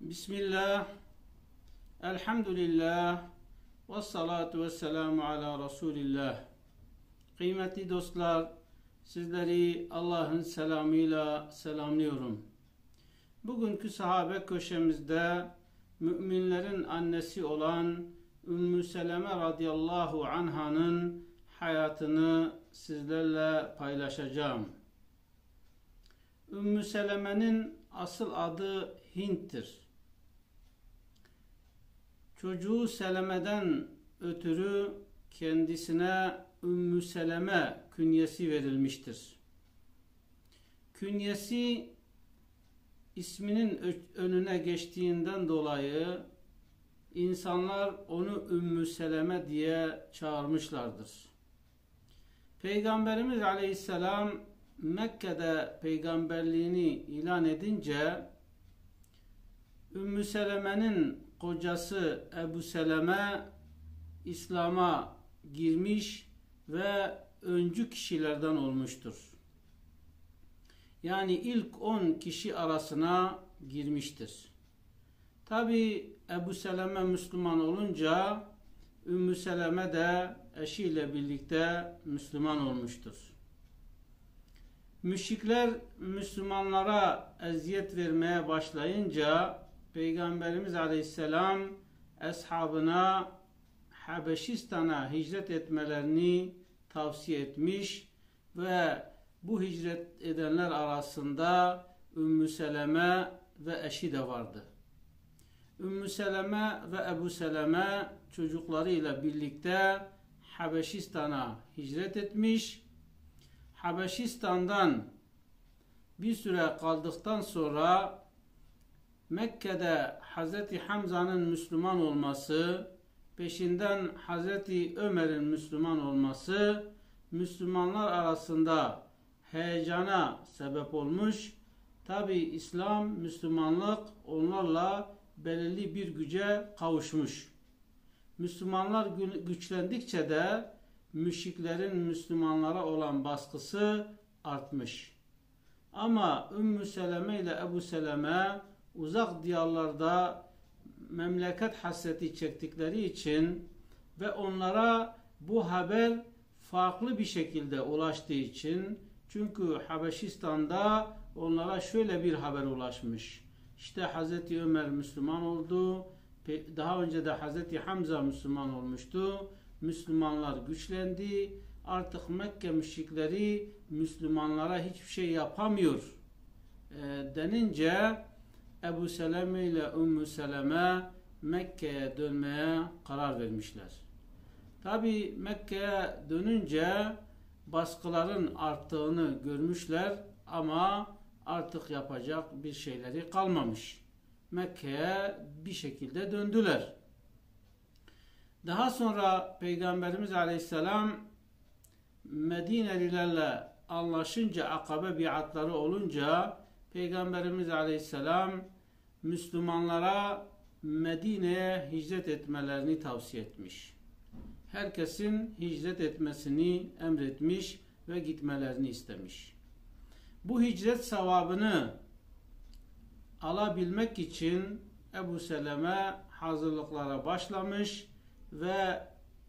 Bismillah, elhamdülillah, ve salatu ve selamu ala Resulillah. Kıymetli dostlar, sizleri Allah'ın selamıyla selamlıyorum. Bugünkü sahabe köşemizde müminlerin annesi olan Ümmü Seleme radıyallahu anh'ın hayatını sizlerle paylaşacağım. Ümmü Seleme'nin asıl adı Hind'tir. Çocuğu Seleme'den ötürü kendisine Ümmü Seleme künyesi verilmiştir. Künyesi isminin önüne geçtiğinden dolayı insanlar onu Ümmü Seleme diye çağırmışlardır. Peygamberimiz Aleyhisselam Mekke'de peygamberliğini ilan edince Ümmü Seleme'nin kocası Ebu Seleme İslam'a girmiş ve öncü kişilerden olmuştur. Yani ilk 10 kişi arasına girmiştir. Tabi Ebu Seleme Müslüman olunca Ümmü Seleme de eşiyle birlikte Müslüman olmuştur. Müşrikler Müslümanlara eziyet vermeye başlayınca Peygamberimiz Aleyhisselam eshabına Habeşistan'a hicret etmelerini tavsiye etmiş ve bu hicret edenler arasında Ümmü Seleme ve eşi de vardı. Ümmü Seleme ve Ebu Seleme çocuklarıyla birlikte Habeşistan'a hicret etmiş. Habeşistan'dan bir süre kaldıktan sonra Mekke'de Hazreti Hamza'nın Müslüman olması, peşinden Hazreti Ömer'in Müslüman olması Müslümanlar arasında heyecana sebep olmuş. Tabi İslam, Müslümanlık onlarla belirli bir güce kavuşmuş. Müslümanlar güçlendikçe de müşriklerin Müslümanlara olan baskısı artmış. Ama Ümmü Seleme ile Ebu Seleme uzak diyarlarda memleket hasreti çektikleri için ve onlara bu haber farklı bir şekilde ulaştığı için, çünkü Habeşistan'da onlara şöyle bir haber ulaşmış. İşte Hazreti Ömer Müslüman oldu, daha önce de Hazreti Hamza Müslüman olmuştu, Müslümanlar güçlendi, artık Mekke müşrikleri Müslümanlara hiçbir şey yapamıyor denince Ebu Seleme ile Ümmü Seleme Mekke'ye dönmeye karar vermişler. Tabi Mekke'ye dönünce baskıların arttığını görmüşler ama artık yapacak bir şeyleri kalmamış. Mekke'ye bir şekilde döndüler. Daha sonra Peygamberimiz Aleyhisselam Medinelilerle anlaşınca, akabe biatları olunca Peygamberimiz Aleyhisselam Müslümanlara Medine'ye hicret etmelerini tavsiye etmiş. Herkesin hicret etmesini emretmiş ve gitmelerini istemiş. Bu hicret sevabını alabilmek için Ebu Seleme hazırlıklara başlamış ve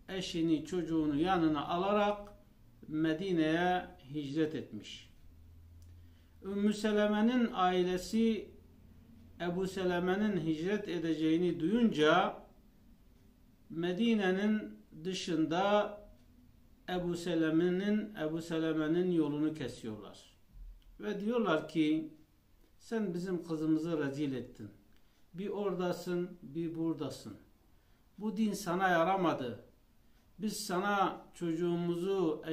eşini, çocuğunu yanına alarak Medine'ye hicret etmiş. Ümmü Seleme'nin ailesi Ebu Seleme'nin hicret edeceğini duyunca Medine'nin dışında Ebu Seleme'nin yolunu kesiyorlar. Ve diyorlar ki sen bizim kızımızı rezil ettin. Bir oradasın, bir buradasın. Bu din sana yaramadı. Biz sana çocuğumuzu,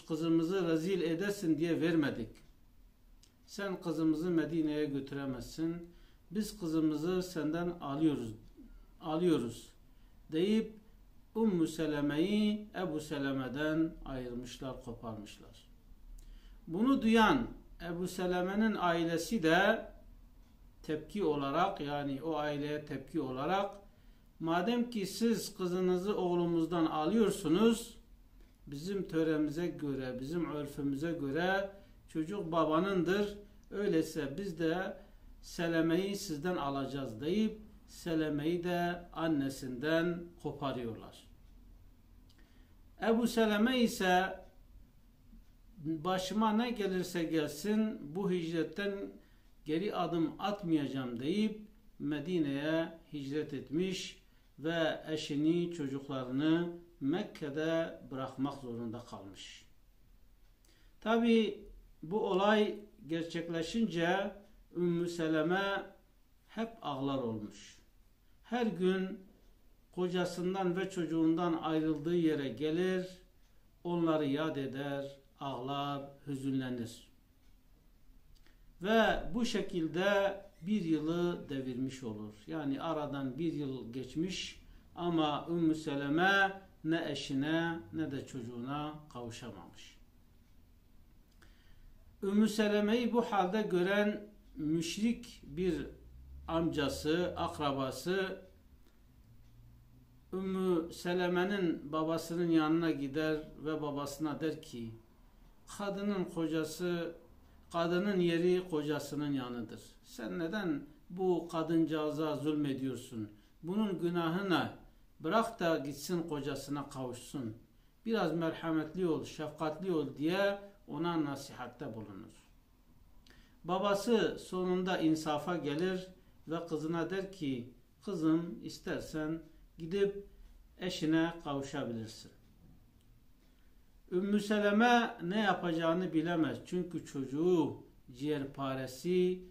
kızımızı rezil edesin diye vermedik. Sen kızımızı Medine'ye götüremezsin. Biz kızımızı senden alıyoruz deyip Ümmü Seleme'yi Ebu Seleme'den ayırmışlar, koparmışlar. Bunu duyan Ebu Seleme'nin ailesi de tepki olarak, yani o aileye tepki olarak, madem ki siz kızınızı oğlumuzdan alıyorsunuz, bizim töremize göre, bizim örfümüze göre çocuk babanındır. Öyleyse biz de Seleme'yi sizden alacağız deyip Seleme'yi de annesinden koparıyorlar. Ebu Seleme ise başıma ne gelirse gelsin bu hicretten geri adım atmayacağım deyip Medine'ye hicret etmiş ve eşini, çocuklarını Mekke'de bırakmak zorunda kalmış. Tabi bu olay gerçekleşince Ümmü Seleme hep ağlar olmuş. Her gün kocasından ve çocuğundan ayrıldığı yere gelir, onları yad eder, ağlar, hüzünlenir. Ve bu şekilde bir yılı devirmiş olur. Yani aradan bir yıl geçmiş ama Ümmü Seleme ne eşine ne de çocuğuna kavuşamamış. Ümmü Seleme'yi bu halde gören müşrik bir amcası, akrabası Ümmü Seleme'nin babasının yanına gider ve babasına der ki kadının yeri kocasının yanıdır. Sen neden bu kadıncağıza zulmediyorsun? Bunun günahı ne? Bırak da gitsin kocasına kavuşsun. Biraz merhametli ol, şefkatli ol diye ona nasihatte bulunur. Babası sonunda insafa gelir ve kızına der ki kızım istersen gidip eşine kavuşabilirsin. Ümmü Seleme ne yapacağını bilemez. Çünkü çocuğu ciğerparesi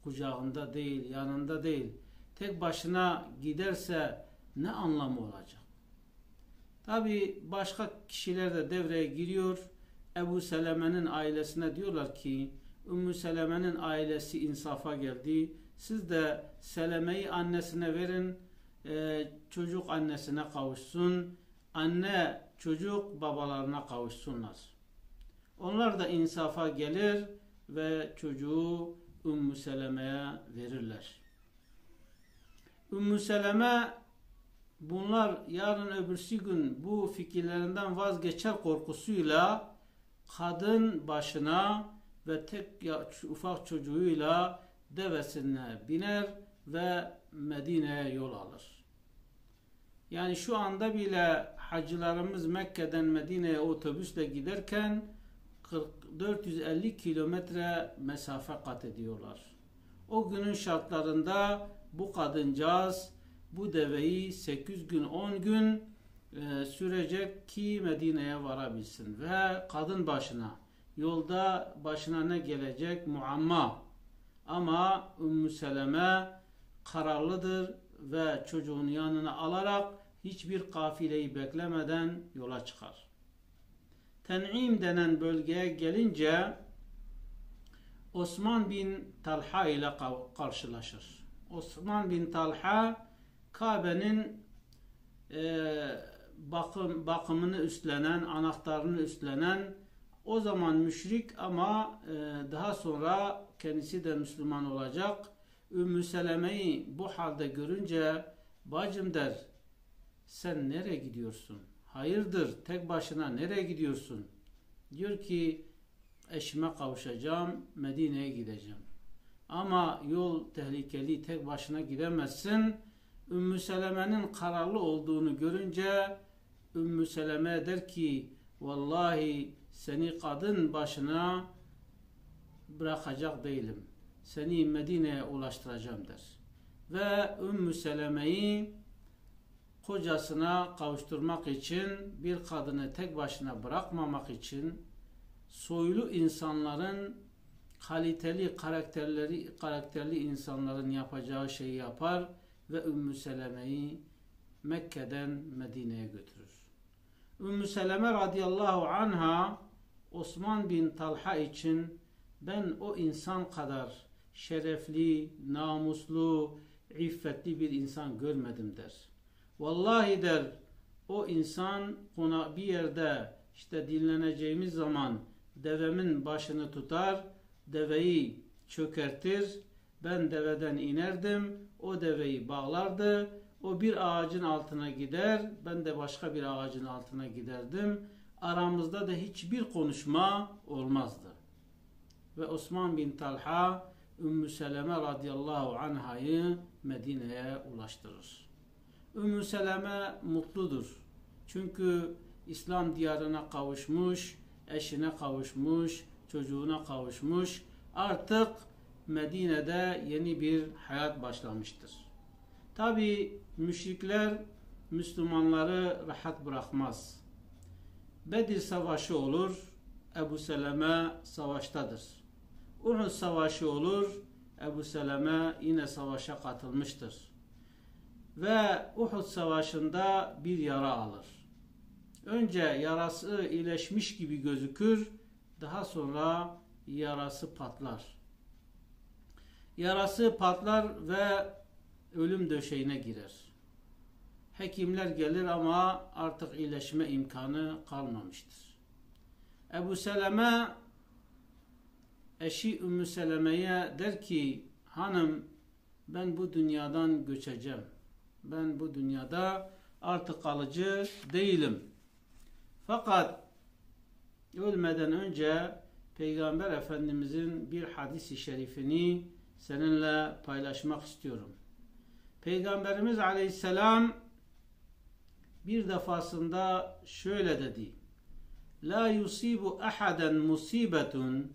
kucağında değil, yanında değil. Tek başına giderse ne anlamı olacak? Tabi başka kişiler de devreye giriyor. Ebu Seleme'nin ailesine diyorlar ki Ümmü Seleme'nin ailesi insafa geldi. Siz de Seleme'yi annesine verin. Çocuk annesine kavuşsun. Anne çocuk babalarına kavuşsunlar. Onlar da insafa gelir ve çocuğu Ümmü Seleme'ye verirler. Ümmü Seleme bunlar yarın öbürsü gün bu fikirlerinden vazgeçer korkusuyla kadın başına ve tek ufak çocuğuyla devesine biner ve Medine'ye yol alır. Yani şu anda bile hacılarımız Mekke'den Medine'ye otobüsle giderken 450 kilometre mesafe kat ediyorlar. O günün şartlarında bu kadıncağız bu deveyi 8 gün 10 gün sürecek ki Medine'ye varabilsin. Ve kadın başına yolda başına ne gelecek muamma. Ama Ümmü Seleme kararlıdır ve çocuğun yanına alarak hiçbir kafileyi beklemeden yola çıkar. Ten'im denen bölgeye gelince Osman bin Talha ile karşılaşır. Osman bin Talha Kabe'nin bakımını üstlenen, anahtarını üstlenen o zaman müşrik ama daha sonra kendisi de Müslüman olacak. Ümmü Seleme'yi bu halde görünce bacım der, sen nereye gidiyorsun? Hayırdır, tek başına nereye gidiyorsun? Diyor ki eşime kavuşacağım, Medine'ye gideceğim. Ama yol tehlikeli, tek başına gidemezsin. Ümmü Seleme'nin kararlı olduğunu görünce Ümmü Seleme der ki vallahi seni kadın başına bırakacak değilim. Seni Medine'ye ulaştıracağım der. Ve Ümmü Seleme'yi kocasına kavuşturmak için, bir kadını tek başına bırakmamak için soylu insanların, kaliteli, karakterli insanların yapacağı şeyi yapar ve Ümmü Seleme'yi Mekke'den Medine'ye götürür. Ümmü Seleme radıyallahu anha Osman bin Talha için ben o insan kadar şerefli, namuslu, iffetli bir insan görmedim der. Vallahi der, o insan bir yerde işte dinleneceğimiz zaman devemin başını tutar, deveyi çökertir, ben deveden inerdim, o deveyi bağlardı, o bir ağacın altına gider, ben de başka bir ağacın altına giderdim. Aramızda da hiçbir konuşma olmazdı. Ve Osman bin Talha Ümmü Seleme radıyallahu anhayı Medine'ye ulaştırır. Ümmü Seleme mutludur. Çünkü İslam diyarına kavuşmuş, eşine kavuşmuş, çocuğuna kavuşmuş. Artık Medine'de yeni bir hayat başlamıştır. Tabi müşrikler Müslümanları rahat bırakmaz. Bedir Savaşı olur, Ebu Seleme savaştadır. Uhud Savaşı olur, Ebu Seleme yine savaşa katılmıştır. Ve Uhud Savaşı'nda bir yara alır. Önce yarası iyileşmiş gibi gözükür, daha sonra yarası patlar. Yarası patlar ve ölüm döşeğine girer. Hekimler gelir ama artık iyileşme imkanı kalmamıştır. Ebu Seleme eşi Ümmü Seleme'ye der ki, hanım ben bu dünyadan göçeceğim. Ben bu dünyada artık kalıcı değilim. Fakat ölmeden önce Peygamber Efendimizin bir hadis-i şerifini seninle paylaşmak istiyorum. Peygamberimiz Aleyhisselam bir defasında şöyle dedi: La yusibu ahaden musibetun,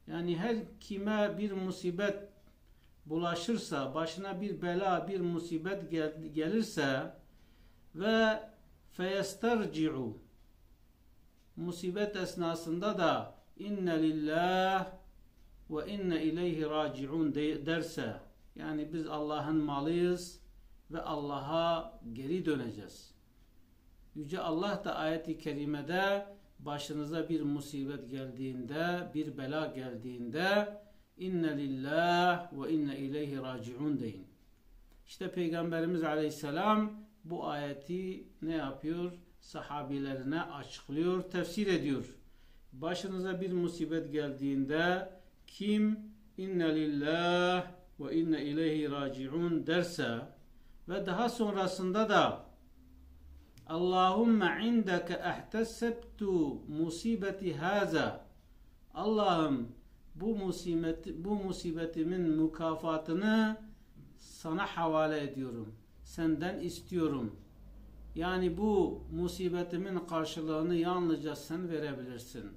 yani her kime bir musibet bulaşırsa, başına bir bela, bir musibet gelirse ve feyestarci'u, musibet esnasında da inne lillah ve inne ileyhi raciun derse, yani biz Allah'ın malıyız ve Allah'a geri döneceğiz. Yüce Allah da ayet-i kerimede başınıza bir musibet geldiğinde, bir bela geldiğinde inne lillah ve inne ileyhi raciun deyin. İşte Peygamberimiz Aleyhisselam bu ayeti ne yapıyor? Sahabilerine açıklıyor, tefsir ediyor. Başınıza bir musibet geldiğinde kim inne lillah ve inne ileyhi raciun derse ve daha sonrasında da Allahümme indeke ehtessebtu musibeti haza, Allah'ım bu musibetimin mükafatını sana havale ediyorum. Senden istiyorum. Yani bu musibetimin karşılığını yalnızca sen verebilirsin.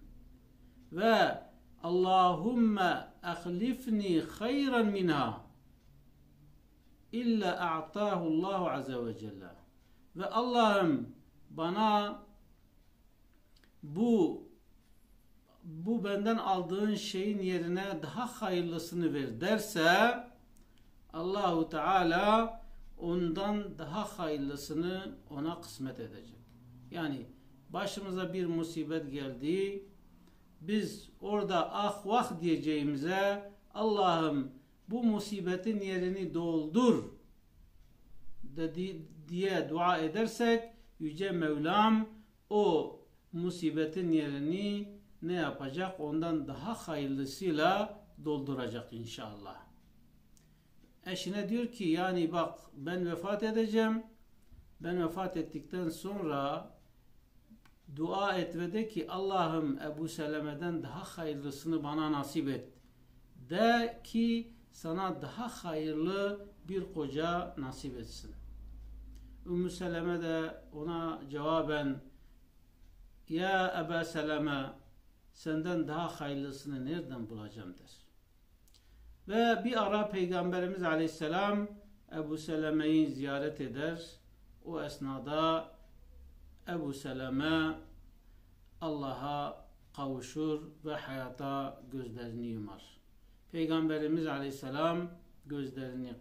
Ve Allahümme ahlifni hayran minha illa a'tahu Allahu azze ve celle. Ve Allah'ım bana bu benden aldığın şeyin yerine daha hayırlısını ver derse Allahu Teala ondan daha hayırlısını ona kısmet edecek. Yani başımıza bir musibet geldi, biz orada ah vah diyeceğimize Allah'ım bu musibetin yerini doldur diye dua edersek Yüce Mevlam o musibetin yerini ne yapacak? Ondan daha hayırlısıyla dolduracak inşallah. Eşine diyor ki, yani bak ben vefat edeceğim. Ben vefat ettikten sonra dua et ve de ki Allah'ım Ebu Seleme'den daha hayırlısını bana nasip et. De ki sana daha hayırlı bir koca nasip etsin. Ümmü Seleme de ona cevaben ya Ebu Seleme senden daha hayırlısını nereden bulacağım der. Ve bir ara Peygamberimiz Aleyhisselam Ebu Seleme'yi ziyaret eder. O esnada Ebu Seleme Allah'a kavuşur ve hayata gözlerini yumar. Peygamberimiz Aleyhisselam gözlerini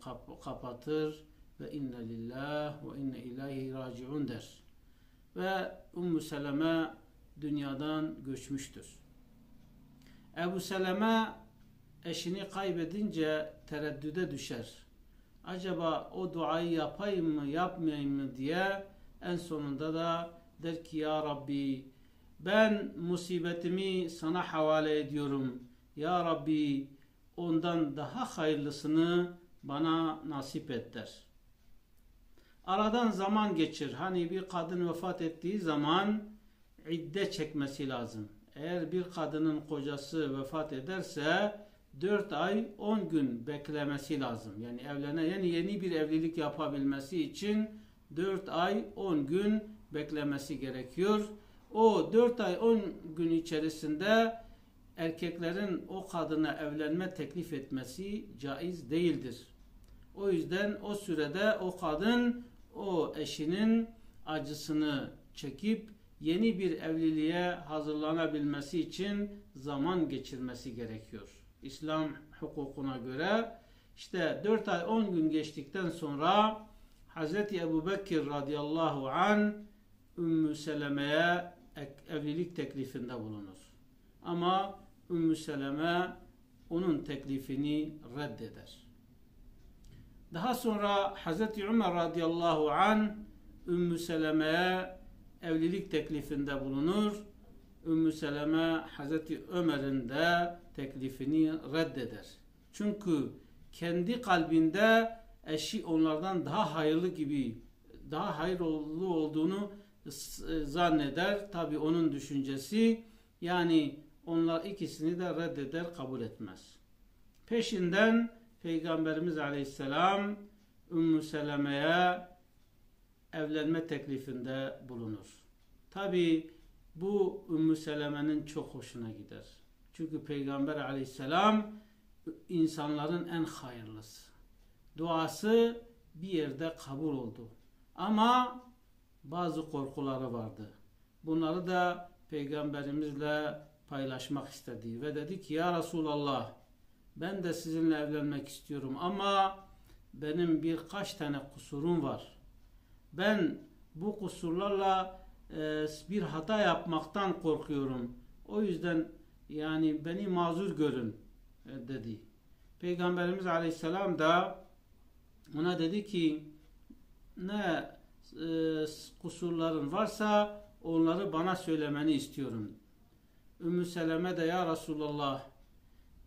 kapatır ve inne lillah ve inne ileyhi raciun der. Ve Ümmü Seleme dünyadan göçmüştür. Ebu Seleme eşini kaybedince tereddüde düşer. Acaba o duayı yapayım mı yapmayayım mı diye en sonunda da der ki ya Rabbi ben musibetimi sana havale ediyorum. Ya Rabbi ondan daha hayırlısını bana nasip et der. Aradan zaman geçir. Hani bir kadın vefat ettiği zaman idde çekmesi lazım. Eğer bir kadının kocası vefat ederse 4 ay 10 gün beklemesi lazım. Yani yeni bir evlilik yapabilmesi için 4 ay 10 gün beklemesi gerekiyor. O 4 ay 10 gün içerisinde erkeklerin o kadına evlenme teklif etmesi caiz değildir. O yüzden o sürede o kadın o eşinin acısını çekip yeni bir evliliğe hazırlanabilmesi için zaman geçirmesi gerekiyor. İslam hukukuna göre işte 4 ay 10 gün geçtikten sonra Hz. Ebu Bekir radıyallahu anh Ümmü Seleme'ye evlilik teklifinde bulunur. Ama Ümmü Seleme onun teklifini reddeder. Daha sonra Hz. Ömer radıyallahu anh Ümmü Seleme'ye evlilik teklifinde bulunur. Ümmü Seleme Hz. Ömer'in de teklifini reddeder. Çünkü kendi kalbinde eşi onlardan daha hayırlı olduğunu zanneder. Tabi onun düşüncesi, yani onlar ikisini de reddeder, kabul etmez. Peşinden Peygamberimiz Aleyhisselam Ümmü Seleme'ye evlenme teklifinde bulunur. Tabi bu Ümmü Seleme'nin çok hoşuna gider. Çünkü Peygamber Aleyhisselam insanların en hayırlısı. Duası bir yerde kabul oldu. Ama bazı korkuları vardı. Bunları da Peygamberimizle paylaşmak istedi. Ve dedi ki, ya Resulallah, ben de sizinle evlenmek istiyorum ama benim birkaç tane kusurum var. Ben bu kusurlarla bir hata yapmaktan korkuyorum. O yüzden yani beni mazur görün dedi. Peygamberimiz Aleyhisselam da ona dedi ki, ne kusurların varsa onları bana söylemeni istiyorum. Ümmü Seleme de, ya Resulallah,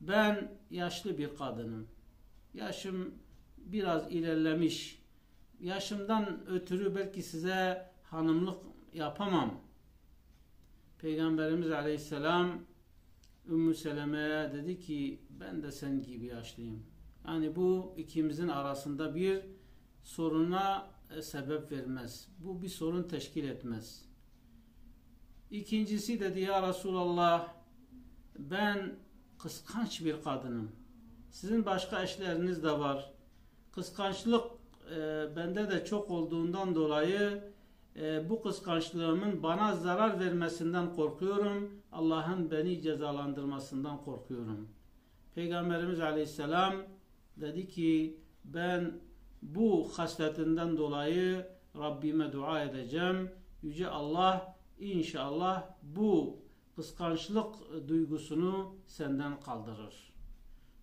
ben yaşlı bir kadınım. Yaşım biraz ilerlemiş. Yaşımdan ötürü belki size hanımlık yapamam. Peygamberimiz Aleyhisselam Ümmü Seleme'ye dedi ki, ben de sen gibi yaşlıyım. Yani bu ikimizin arasında bir soruna sebep vermez. Bu bir sorun teşkil etmez. İkincisi dedi, ya Resulallah, ben kıskanç bir kadınım. Sizin başka eşleriniz de var. Kıskançlık bende de çok olduğundan dolayı bu kıskançlığımın bana zarar vermesinden korkuyorum. Allah'ın beni cezalandırmasından korkuyorum. Peygamberimiz Aleyhisselam dedi ki, ben bu hasletinden dolayı Rabbime dua edeceğim. Yüce Allah inşallah bu kıskançlık duygusunu senden kaldırır.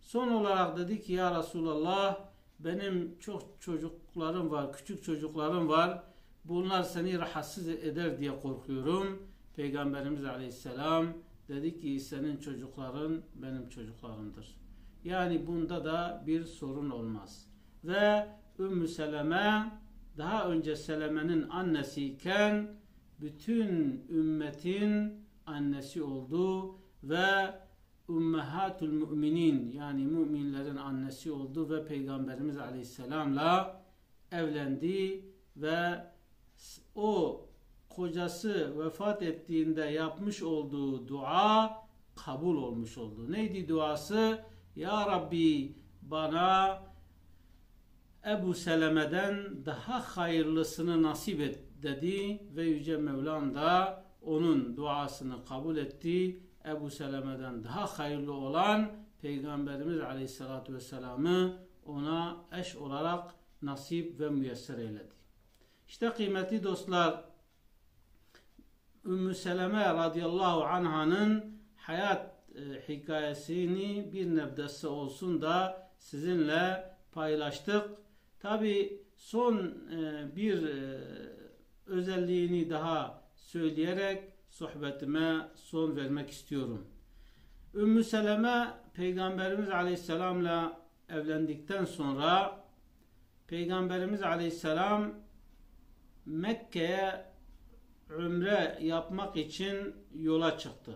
Son olarak dedi ki, ya Resulallah, benim çok çocuklarım var, küçük çocuklarım var. Bunlar seni rahatsız eder diye korkuyorum. Peygamberimiz Aleyhisselam dedi ki, senin çocukların benim çocuklarımdır. Yani bunda da bir sorun olmaz. Ve Ümmü Seleme daha önce Seleme'nin annesiyken bütün ümmetin annesi oldu ve Ummahatul Müminin, yani müminlerin annesi oldu ve Peygamberimiz Aleyhisselam'la evlendi ve o kocası vefat ettiğinde yapmış olduğu dua kabul olmuş oldu. Neydi duası? Ya Rabbi, bana Ebu Seleme'den daha hayırlısını nasip et dedi ve Yüce Mevlam da onun duasını kabul etti. Ebu Seleme'den daha hayırlı olan Peygamberimiz Aleyhisselatü Vesselam'ı ona eş olarak nasip ve müyesser eyledi. İşte kıymetli dostlar, Ümmü Seleme radıyallahu anh'ın hayat hikayesini bir nebdesi olsun da sizinle paylaştık. Tabi son bir özelliğini daha söyleyerek sohbetime son vermek istiyorum. Ümmü Seleme Peygamberimiz Aleyhisselam'la evlendikten sonra Peygamberimiz Aleyhisselam Mekke'ye ümre yapmak için yola çıktı.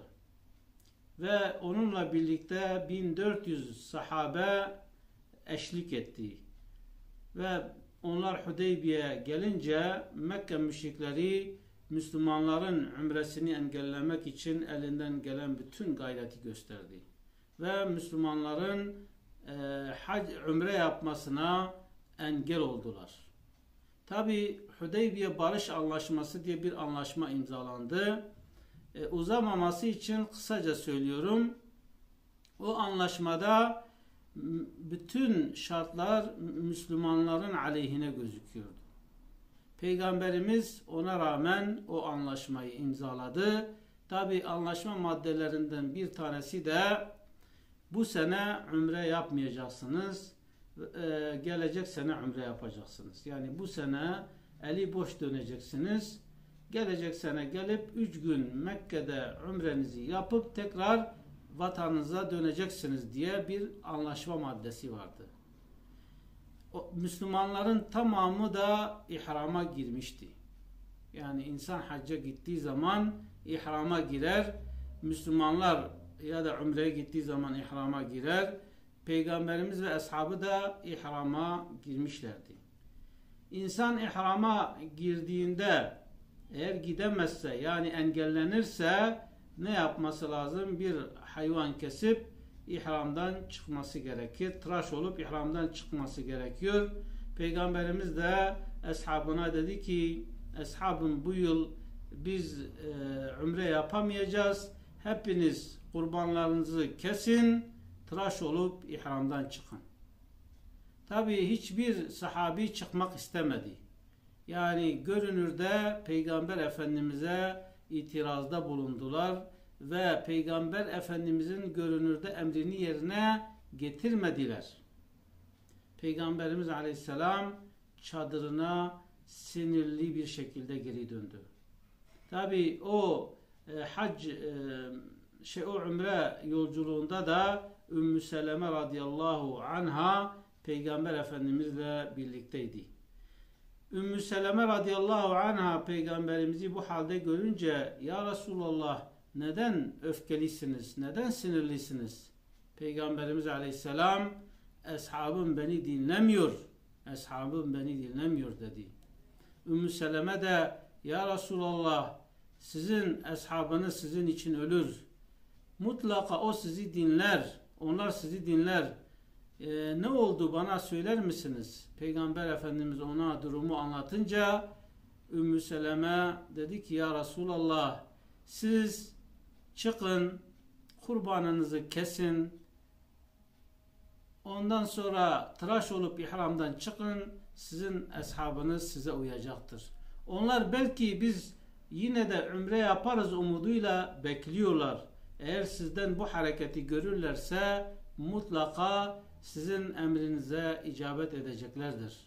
ve onunla birlikte 1400 sahabe eşlik etti. Ve onlar Hudeybiye'ye gelince Mekke müşrikleri Müslümanların ümresini engellemek için elinden gelen bütün gayreti gösterdi. Ve Müslümanların ümre yapmasına engel oldular. Tabi Hudeybiye Barış Anlaşması diye bir anlaşma imzalandı. Uzamaması için kısaca söylüyorum. O anlaşmada bütün şartlar Müslümanların aleyhine gözüküyordu. Peygamberimiz ona rağmen o anlaşmayı imzaladı. Tabi anlaşma maddelerinden bir tanesi de bu sene ümre yapmayacaksınız. Gelecek sene ümre yapacaksınız. Yani bu sene eli boş döneceksiniz. Gelecek sene gelip 3 gün Mekke'de ümrenizi yapıp tekrar vatanınıza döneceksiniz diye bir anlaşma maddesi vardı. Müslümanların tamamı da ihrama girmişti. Yani insan hacca gittiği zaman ihrama girer. Müslümanlar ya da ümreye gittiği zaman ihrama girer. Peygamberimiz ve ashabı da ihrama girmişlerdi. İnsan ihrama girdiğinde eğer gidemezse, yani engellenirse ne yapması lazım? Bir hayvan kesip ihramdan çıkması gerekir. Tıraş olup ihramdan çıkması gerekiyor. Peygamberimiz de ashabına dedi ki, ashabım bu yıl biz ümre yapamayacağız. Hepiniz kurbanlarınızı kesin, tıraş olup ihramdan çıkın. Tabi hiçbir sahabi çıkmak istemedi. Yani görünürde Peygamber Efendimiz'e itirazda bulundular ve Peygamber Efendimiz'in görünürde emrini yerine getirmediler. Peygamberimiz Aleyhisselam çadırına sinirli bir şekilde geri döndü. Tabi o o ümre yolculuğunda da Ümmü Seleme radıyallahu anha Peygamber Efendimizle birlikteydi. Ümmü Seleme radıyallahu anha Peygamberimizi bu halde görünce, ya Resulallah neden öfkelisiniz, neden sinirlisiniz? Peygamberimiz aleyhisselam, ashabım beni dinlemiyor, ashabım beni dinlemiyor dedi. Ümmü Seleme de, ya Resulallah sizin ashabınız sizin için ölür. Mutlaka o sizi dinler, onlar sizi dinler. Ne oldu bana söyler misiniz? Peygamber Efendimiz ona durumu anlatınca Ümmü Seleme dedi ki, ya Resulallah siz çıkın, kurbanınızı kesin, ondan sonra tıraş olup ihramdan çıkın, sizin ashabınız size uyacaktır. Onlar belki biz yine de ümre yaparız umuduyla bekliyorlar. Eğer sizden bu hareketi görürlerse mutlaka sizin emrinize icabet edeceklerdir.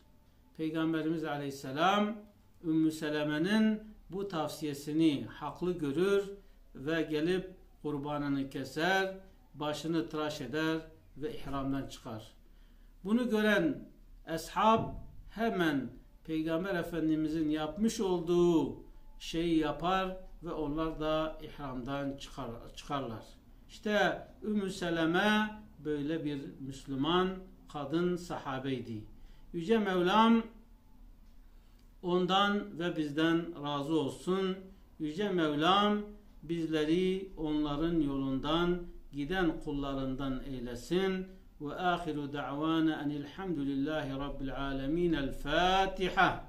Peygamberimiz Aleyhisselam Ümmü Seleme'nin bu tavsiyesini haklı görür ve gelip kurbanını keser, başını tıraş eder ve ihramdan çıkar. Bunu gören ashab hemen Peygamber Efendimizin yapmış olduğu şeyi yapar ve onlar da ihramdan çıkarlar. İşte Ümmü Seleme böyle bir Müslüman kadın sahabeydi. Yüce Mevlam ondan ve bizden razı olsun. Yüce Mevlam bizleri onların yolundan giden kullarından eylesin. Ve ahiru da'vana enilhamdülillahi rabbil alemin. El Fatiha.